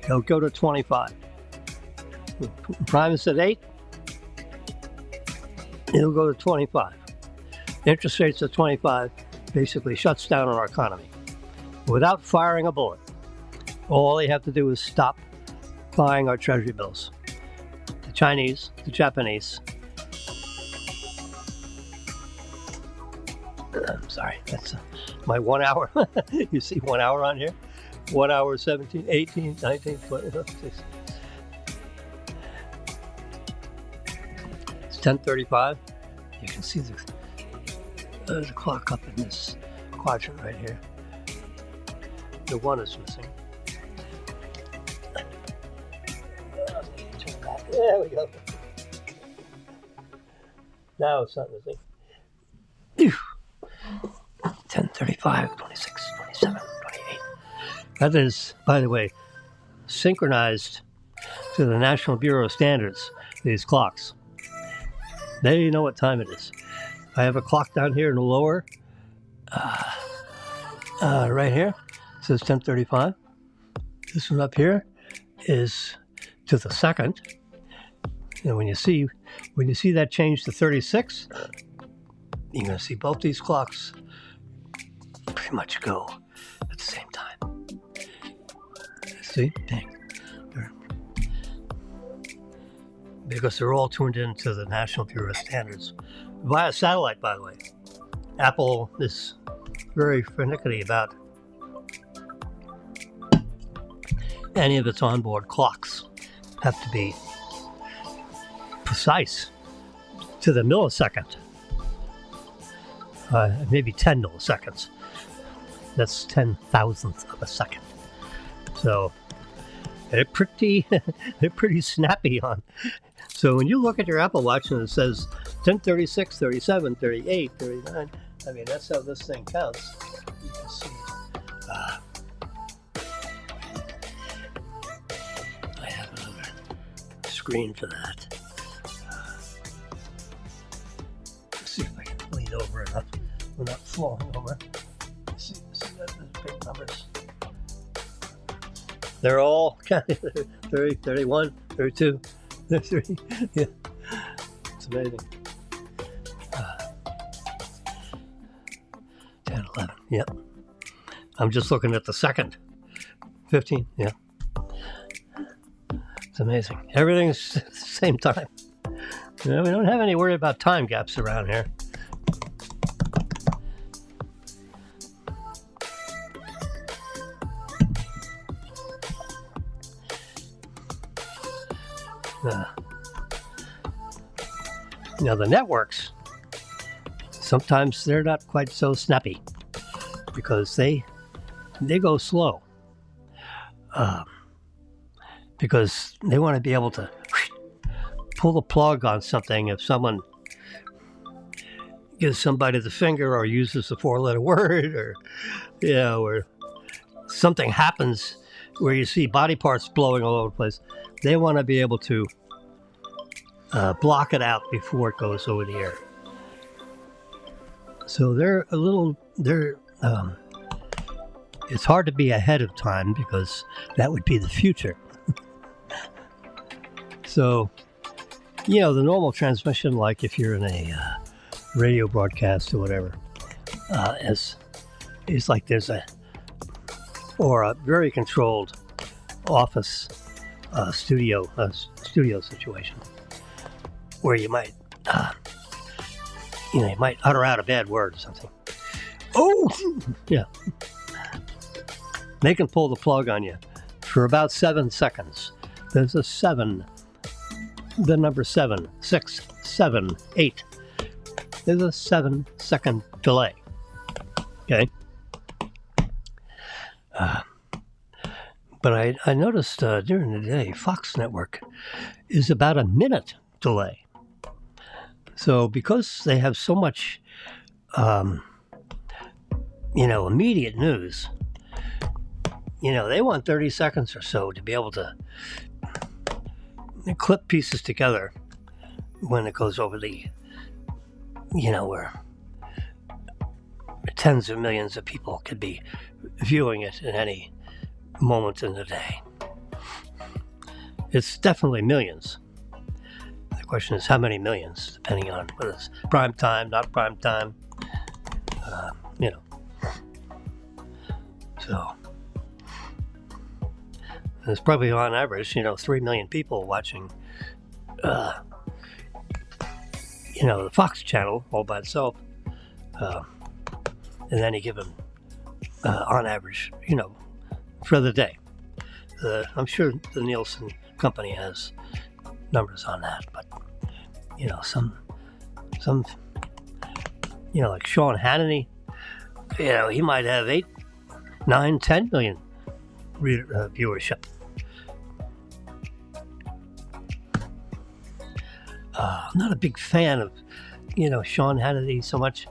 They'll go to 25. Prime is at 8. It'll go to 25. Interest rates at 25 basically shuts down our economy without firing a bullet. All they have to do is stop buying our treasury bills. The Chinese, the Japanese. I'm sorry, that's my 1 hour. You see 1 hour on here? 1 hour, 17, 18, 19, 20. It's 10:35. You can see there's a clock up in this quadrant right here. The 1 is missing. There we go. Now it's not the thing. 10, 35, 26, 27, 28. That is, by the way, synchronized to the National Bureau of Standards, these clocks. They know what time it is. I have a clock down here in the lower, right here. It says 10:35. This one up here is to the second. And when you see that change to 36, you're going to see both these clocks pretty much go at the same time. See? Dang. Because they're all tuned into the National Bureau of Standards via satellite, by the way. Apple is very finicky about any of its onboard clocks. Have to be precise to the millisecond. Maybe 10 milliseconds. That's 10,000th of a second. So they're pretty snappy on. So when you look at your Apple Watch and it says 10:36, 37, 38, 39, I mean, that's how this thing counts. You can see. I have another screen for that. Let's see if I can lean over enough without falling over. See that? Those big numbers. They're all 30, 31, 32, 33. Yeah, it's amazing. 10, 11. Yep. I'm just looking at the second. 15. Yeah. It's amazing. Everything's at the same time. You know, we don't have any worry about time gaps around here. Now the networks, sometimes they're not quite so snappy because they go slow because they want to be able to pull the plug on something if someone gives somebody the finger or uses a four-letter word, or or something happens where you see body parts blowing all over the place. They want to be able to block it out before it goes over the air. So it's hard to be ahead of time because that would be the future. So, the normal transmission, like if you're in a radio broadcast or whatever, is like there's a very controlled office studio situation where you might you might utter out a bad word or something. Oh, yeah. They can pull the plug on you for about 7 seconds. There's a 7, the number 7, 6, 7, 8. There's a 7-second delay. Okay. But I noticed during the day, Fox Network is about a minute delay. So because they have so much, immediate news, they want 30 seconds or so to be able to clip pieces together when it goes over the, where tens of millions of people could be viewing it at any moment in the day. It's definitely millions. The question is how many millions, depending on whether it's prime time, not prime time, So there's probably on average, 3 million people watching, the Fox channel all by itself, in any given, on average, for the day. I'm sure the Nielsen company has numbers on that, but some like Sean Hannity, he might have 8, 9, 10 million viewership. I'm not a big fan of, Sean Hannity so much.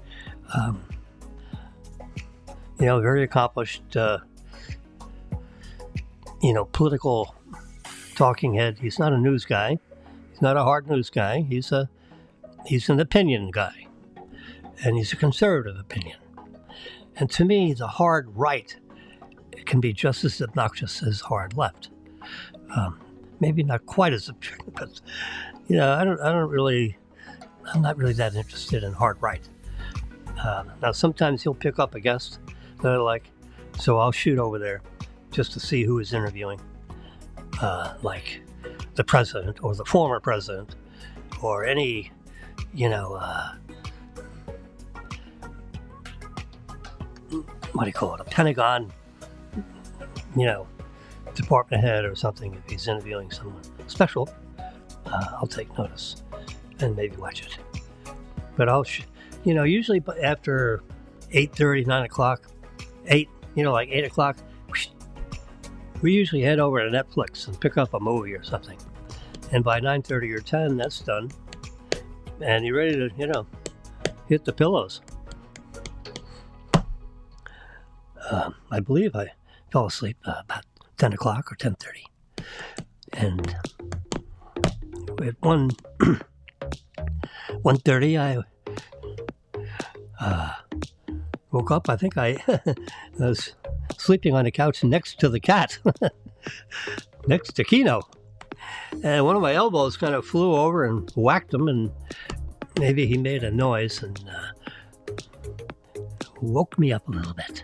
Very accomplished, political talking head. He's not a news guy. He's not a hard news guy. He's an opinion guy, and he's a conservative opinion. And to me, the hard right can be just as obnoxious as hard left. Maybe not quite as obnoxious, but I'm not really that interested in hard right. Now, sometimes he'll pick up a guest that I like, so I'll shoot over there just to see who is interviewing, like the president or the former president or any, what do you call it, a Pentagon, department head or something. If he's interviewing someone special, I'll take notice and maybe watch it. But I'll, usually after 8:30, 9 o'clock, like 8 o'clock, we usually head over to Netflix and pick up a movie or something. And by 9:30 or 10, that's done. And you're ready to, hit the pillows. I believe I fell asleep about 10 o'clock or 10:30. And at 1:30, I woke up. I think I was sleeping on the couch next to the cat, next to Kino. And one of my elbows kind of flew over and whacked him, and maybe he made a noise and woke me up a little bit.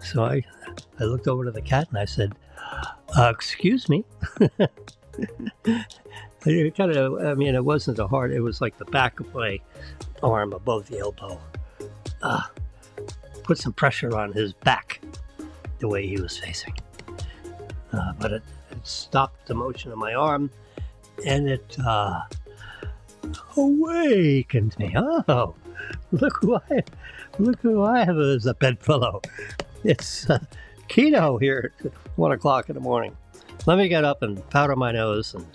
So I looked over to the cat and I said, excuse me. It wasn't a hard, it was like the back of my arm above the elbow. Put some pressure on his back the way he was facing. But it stopped the motion of my arm, and it awakened me. Oh, look who I have as a bedfellow. It's Kino here at 1 o'clock in the morning. Let me get up and powder my nose and,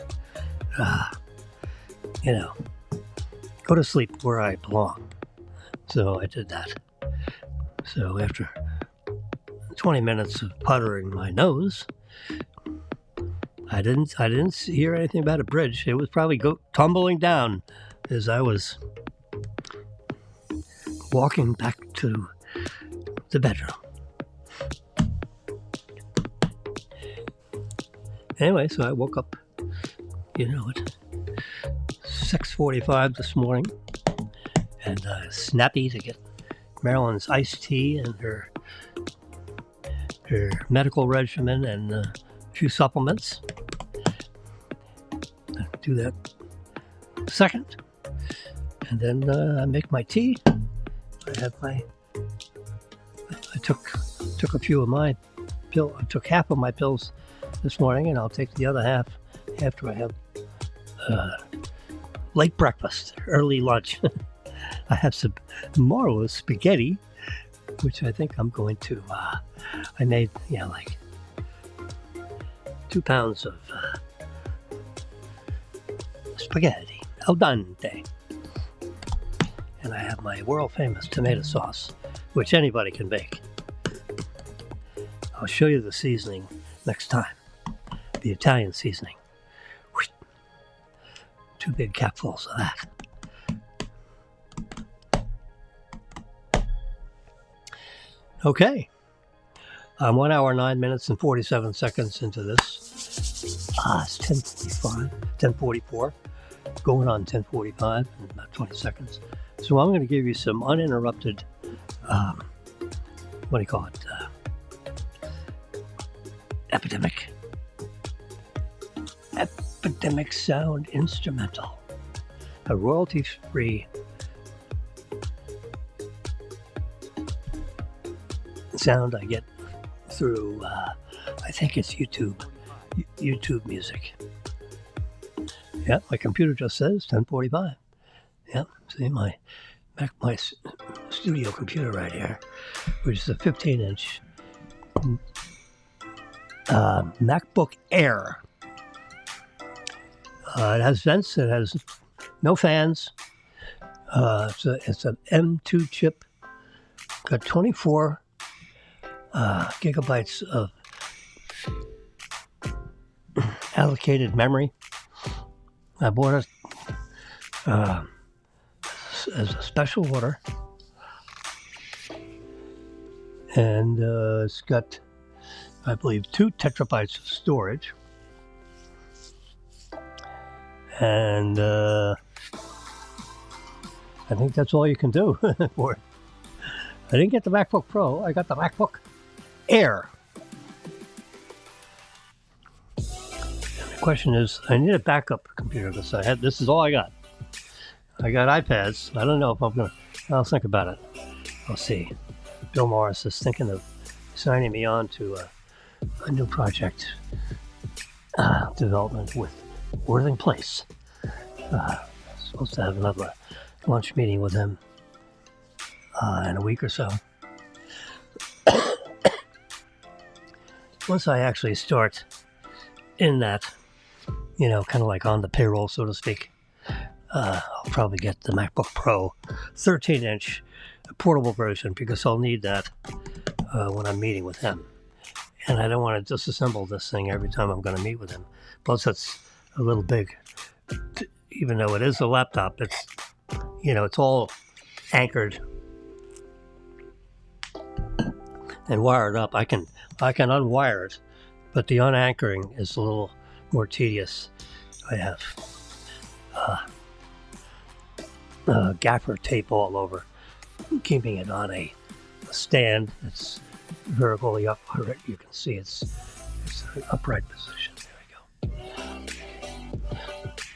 go to sleep where I belong. So I did that. So after 20 minutes of powdering my nose, I didn't hear anything about a bridge. It was probably tumbling down as I was walking back to the bedroom. Anyway, so I woke up, at 6:45 this morning, and snappy to get Marilyn's iced tea and her medical regimen and a few supplements. I'll do that second, and then I make my tea. I took a few of my pills. I took half of my pills this morning, and I'll take the other half after I have late breakfast, early lunch. I have some marvelous spaghetti, which I think I'm going to, I made, like 2 pounds of spaghetti, al dente. And I have my world famous tomato sauce, which anybody can make. I'll show you the seasoning next time. The Italian seasoning. 2 big capfuls of that. Okay. I'm 1 hour, 9 minutes, and 47 seconds into this. It's 10:44. Going on 10:45 in about 20 seconds. So I'm going to give you some uninterrupted, epidemic sound instrumental. A royalty-free sound I get through, I think it's YouTube music. Yeah, my computer just says 10:45. Yeah, see my studio computer right here, which is a 15-inch MacBook Air. It has vents. It has no fans. It's an M2 chip. Got 24 gigabytes of allocated memory. I bought it as a special order. And it's got, I believe, 2 terabytes of storage. And I think that's all you can do for it. I didn't get the MacBook Pro. I got the MacBook Air. And the question is, I need a backup computer because this is all I got. I got iPads. I don't know if I'm going to, I'll think about it. I'll see. Bill Morris is thinking of signing me on to a new project development with Worthing Place. Supposed to have another lunch meeting with him in a week or so. Once I actually start in that, kind of like on the payroll, so to speak, I'll probably get the MacBook Pro 13-inch portable version because I'll need that when I'm meeting with him. And I don't want to disassemble this thing every time I'm going to meet with him. Plus, it's a little big. Even though it is a laptop, it's it's all anchored and wired up. I can unwire it, but the unanchoring is a little more tedious. I have gaffer tape all over, keeping it on a stand that's vertically up. You can see it's an upright position. There we go.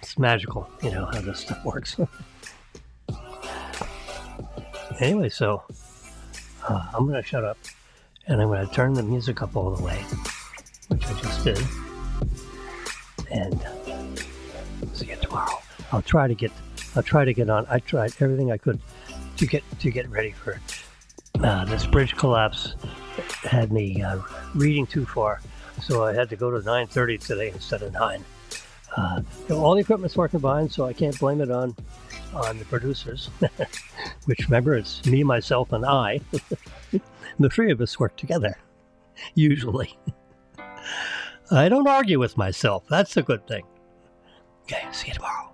It's magical, how this stuff works. Anyway, so I'm going to shut up and I'm going to turn the music up all the way, which I just did. And see you tomorrow. I'll try to get on. I tried everything I could to get ready for this bridge collapse. It had me reading too far, so I had to go to 9:30 today instead of 9. All the equipment's working fine, so I can't blame it on the producers. Which, remember, it's me, myself, and I. The 3 of us work together, usually. I don't argue with myself. That's a good thing. Okay, see you tomorrow.